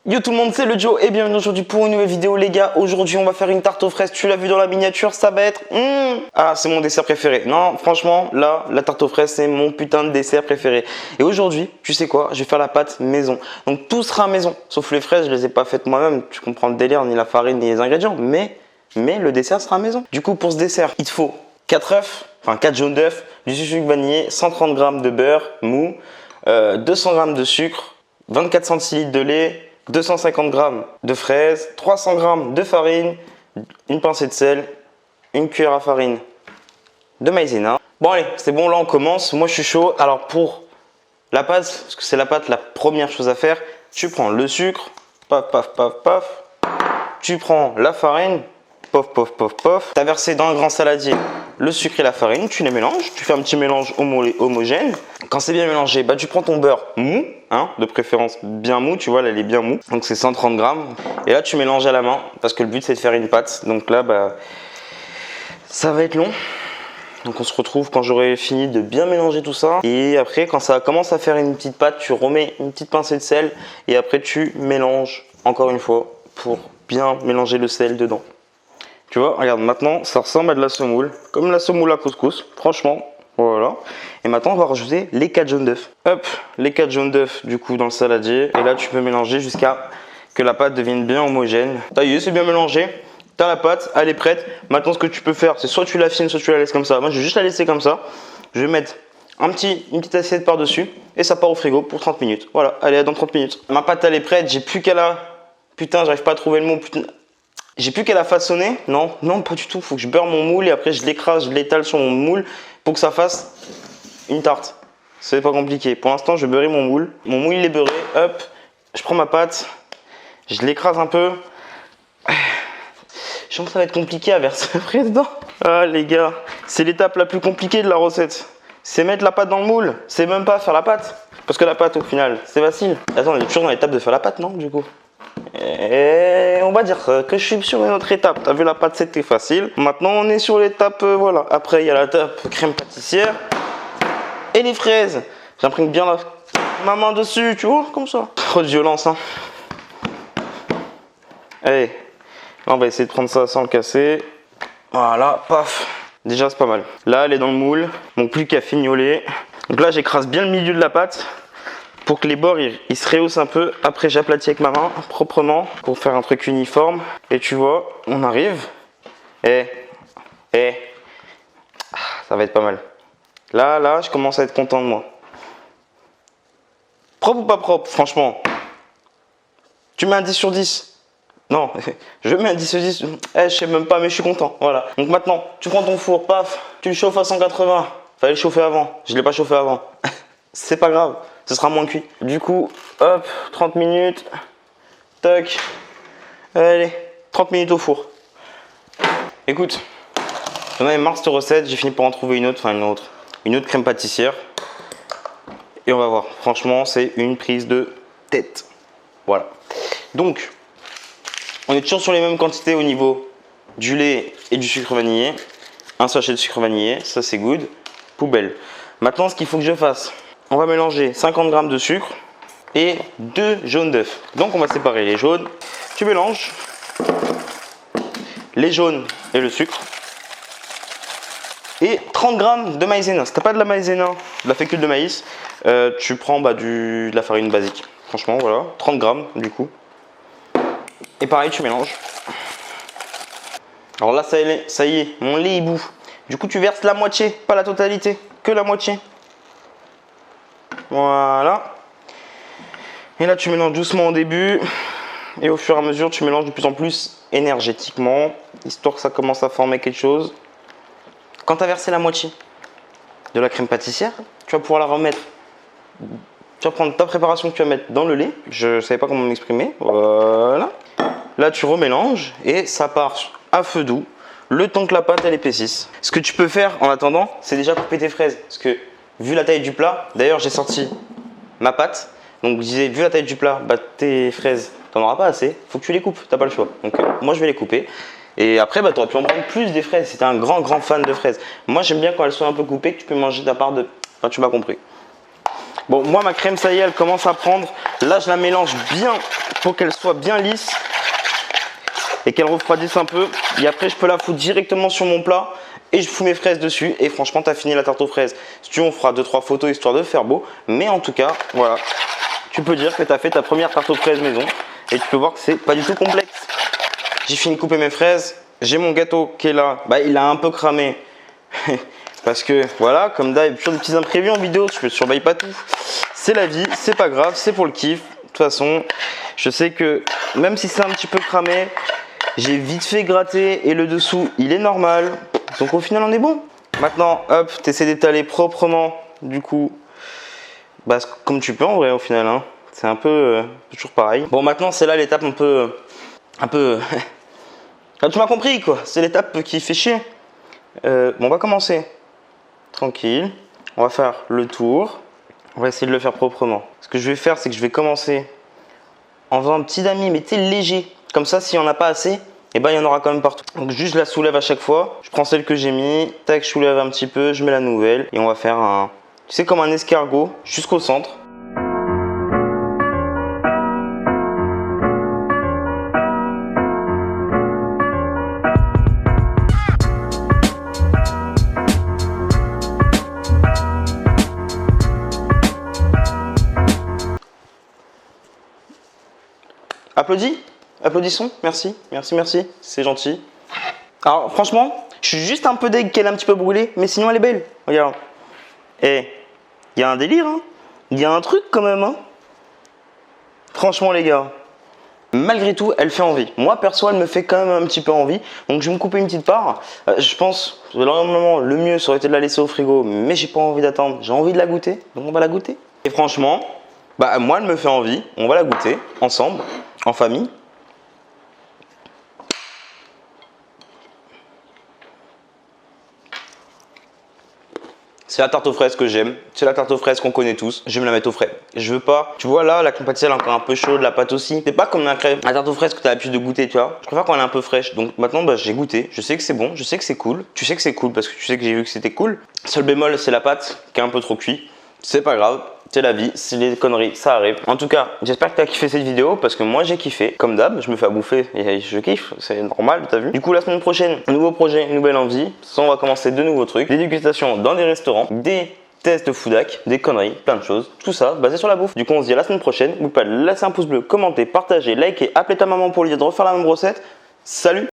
Yo tout le monde, c'est le Joe et bienvenue aujourd'hui pour une nouvelle vidéo les gars. Aujourd'hui on va faire une tarte aux fraises, tu l'as vu dans la miniature, ça va être... Ah, c'est mon dessert préféré. Non, franchement, là, la tarte aux fraises c'est mon putain de dessert préféré. Et aujourd'hui, tu sais quoi, je vais faire la pâte maison. Donc tout sera maison, sauf les fraises, je les ai pas faites moi-même. Tu comprends le délire, ni la farine, ni les ingrédients. Mais le dessert sera maison. Du coup, pour ce dessert, il te faut 4 œufs, enfin 4 jaunes d'œufs, du sucre vanillé, 130 g de beurre mou, 200 g de sucre, 24 centilitres de lait, 250 g de fraises, 300 g de farine, une pincée de sel, une cuillère à farine de maïzena. Bon allez, c'est bon, là on commence. Moi je suis chaud. Alors pour la pâte, parce que c'est la pâte la première chose à faire, tu prends le sucre, paf paf paf paf, tu prends la farine, pof pof pof pof. Tu as versé dans un grand saladier le sucre et la farine, tu les mélanges, tu fais un petit mélange homogène. Quand c'est bien mélangé, bah, tu prends ton beurre mou, hein, de préférence bien mou, tu vois, là il est bien mou, donc c'est 130 g. Et là tu mélanges à la main, parce que le but c'est de faire une pâte, donc là bah, ça va être long. Donc on se retrouve quand j'aurai fini de bien mélanger tout ça. Et après quand ça commence à faire une petite pâte, tu remets une petite pincée de sel, et après tu mélanges encore une fois pour bien mélanger le sel dedans. Tu vois, regarde, maintenant ça ressemble à de la semoule, comme la semoule à couscous, franchement, voilà. Et maintenant on va rajouter les 4 jaunes d'œufs. Hop, les 4 jaunes d'œufs du coup dans le saladier. Et là tu peux mélanger jusqu'à que la pâte devienne bien homogène. Ça y est, c'est bien mélangé, t'as la pâte, elle est prête. Maintenant ce que tu peux faire, c'est soit tu l'affines, soit tu la laisses comme ça. Moi je vais juste la laisser comme ça. Je vais mettre une petite assiette par dessus et ça part au frigo pour 30 minutes. Voilà, allez, dans 30 minutes. Ma pâte elle est prête, j'ai plus qu'à la... Putain, j'arrive pas à trouver le mot, putain. J'ai plus qu'à la façonner. Non, pas du tout. Faut que je beurre mon moule et après je l'écrase, je l'étale sur mon moule pour que ça fasse une tarte. C'est pas compliqué. Pour l'instant, je vais beurrer mon moule. Mon moule il est beurré. Hop, je prends ma pâte, je l'écrase un peu. Je sens que ça va être compliqué à verser après dedans. Ah les gars, c'est l'étape la plus compliquée de la recette. C'est mettre la pâte dans le moule. C'est même pas faire la pâte. Parce que la pâte au final, c'est facile. Attends, on est toujours dans l'étape de faire la pâte, non, du coup? Et on va dire que je suis sur une autre étape. T'as vu, la pâte c'était facile. Maintenant on est sur l'étape, voilà. Après il y a l'étape crème pâtissière et les fraises. J'imprime bien ma main dessus, tu vois, comme ça. Trop de violence, hein. Allez, là on va essayer de prendre ça sans le casser. Voilà, paf. Déjà c'est pas mal. Là elle est dans le moule, donc plus qu'à fignoler. Donc là j'écrase bien le milieu de la pâte pour que les bords ils se rehaussent un peu. Après j'aplatis avec ma main proprement pour faire un truc uniforme. Et tu vois, on arrive. Ça va être pas mal. Là, je commence à être content de moi. Propre ou pas propre, franchement? Tu mets un 10 sur 10? Non, je mets un 10 sur 10. Je sais même pas, mais je suis content. Voilà. Donc maintenant, tu prends ton four, paf, tu le chauffes à 180. Fallait le chauffer avant. Je l'ai pas chauffé avant. C'est pas grave, ce sera moins cuit. Du coup, hop, 30 minutes. Tac. Allez, 30 minutes au four. Écoute, j'en avais marre cette recette, j'ai fini par en trouver une autre, une autre crème pâtissière. Et on va voir. Franchement, c'est une prise de tête. Voilà. Donc, on est toujours sur les mêmes quantités au niveau du lait et du sucre vanillé. Un sachet de sucre vanillé, ça c'est good. Poubelle. Maintenant, ce qu'il faut que je fasse, on va mélanger 50 g de sucre et 2 jaunes d'œufs. Donc on va séparer les jaunes. Tu mélanges les jaunes et le sucre. Et 30 g de maïzena. Si tu n'as pas de la maïzena, de la fécule de maïs, tu prends de la farine basique. Franchement, voilà, 30 g du coup. Et pareil, tu mélanges. Alors là, ça y est, mon lait il bout. Du coup, tu verses la moitié, pas la totalité, que la moitié. Voilà. Et là, tu mélanges doucement au début. Et au fur et à mesure, tu mélanges de plus en plus énergétiquement, histoire que ça commence à former quelque chose. Quand tu as versé la moitié de la crème pâtissière, tu vas pouvoir la remettre. Tu vas prendre ta préparation que tu vas mettre dans le lait. Je ne savais pas comment m'exprimer. Voilà. Là, tu remélanges et ça part à feu doux le temps que la pâte elle épaississe. Ce que tu peux faire en attendant, c'est déjà couper tes fraises. Parce que vu la taille du plat, d'ailleurs j'ai sorti ma pâte. Donc je disais, vu la taille du plat, bah, tes fraises, tu n'en auras pas assez. Faut que tu les coupes, tu n'as pas le choix. Donc moi je vais les couper. Et après, bah, tu aurais pu en prendre plus des fraises si tu es un grand fan de fraises. Moi j'aime bien quand elles sont un peu coupées, que tu peux manger de la part de... Enfin, tu m'as compris. Bon, moi ma crème ça y est, elle commence à prendre. Là je la mélange bien pour qu'elle soit bien lisse et qu'elle refroidisse un peu. Et après je peux la foutre directement sur mon plat et je fous mes fraises dessus. Et franchement tu as fini la tarte aux fraises. Si tu veux on fera 2-3 photos histoire de faire beau. Mais en tout cas voilà, tu peux dire que tu as fait ta première tarte aux fraises maison. Et tu peux voir que c'est pas du tout complexe. J'ai fini de couper mes fraises. J'ai mon gâteau qui est là. Bah, il a un peu cramé. Parce que voilà, comme d'hab, il y a toujours des petits imprévus en vidéo. Je ne surveille pas tout. C'est la vie, c'est pas grave, c'est pour le kiff. De toute façon, je sais que même si c'est un petit peu cramé, j'ai vite fait gratter et le dessous, il est normal. Donc au final, on est bon. Maintenant, hop, tu essaies d'étaler proprement. Du coup, bah, comme tu peux en vrai au final. Hein. C'est un peu toujours pareil. Bon, maintenant, c'est là l'étape un peu ah, tu m'as compris quoi, c'est l'étape qui fait chier. Bon, on va commencer tranquille, on va faire le tour, on va essayer de le faire proprement. Ce que je vais faire, c'est que je vais commencer en faisant un petit damier, mais tu sais, léger. Comme ça, s'il n'y en a pas assez, et ben il y en aura quand même partout. Donc juste je la soulève à chaque fois, je prends celle que j'ai mis, tac, je soulève un petit peu, je mets la nouvelle et on va faire un, tu sais, comme un escargot jusqu'au centre. Applaudis, applaudissons, merci, merci, merci, c'est gentil. Alors franchement, je suis juste un peu deg qu'elle est un petit peu brûlée, mais sinon elle est belle, regarde. Eh, il y a un délire, hein. Il y a un truc quand même, hein. Franchement les gars, malgré tout, elle fait envie. Moi perso, elle me fait quand même un petit peu envie, donc je vais me couper une petite part. Je pense, normalement, le mieux ça aurait été de la laisser au frigo, mais j'ai pas envie d'attendre, j'ai envie de la goûter, donc on va la goûter. Et franchement, bah moi elle me fait envie, on va la goûter ensemble. En famille. C'est la tarte aux fraises que j'aime. C'est la tarte aux fraises qu'on connaît tous. Je vais me la mettre au frais. Je veux pas. Tu vois là, la crème pâtissière elle est encore un peu chaude, la pâte aussi. C'est pas comme la tarte aux fraises que tu as l'habitude de goûter, tu vois. Je préfère quand elle est un peu fraîche. Donc maintenant, bah, j'ai goûté. Je sais que c'est bon. Je sais que c'est cool. Tu sais que c'est cool parce que tu sais que j'ai vu que c'était cool. Seul bémol, c'est la pâte qui est un peu trop cuite. C'est pas grave. C'est la vie, c'est les conneries, ça arrive. En tout cas, j'espère que tu as kiffé cette vidéo parce que moi j'ai kiffé. Comme d'hab, je me fais à bouffer et je kiffe, c'est normal, t'as vu. Du coup, la semaine prochaine, nouveau projet, nouvelle envie. Ça, on va commencer de nouveaux trucs. Des dégustations dans des restaurants, des tests de foodhack, des conneries, plein de choses. Tout ça basé sur la bouffe. Du coup, on se dit à la semaine prochaine. N'oublie pas de laisser un pouce bleu, commenter, partager, liker, appeler ta maman pour lui dire de refaire la même recette. Salut!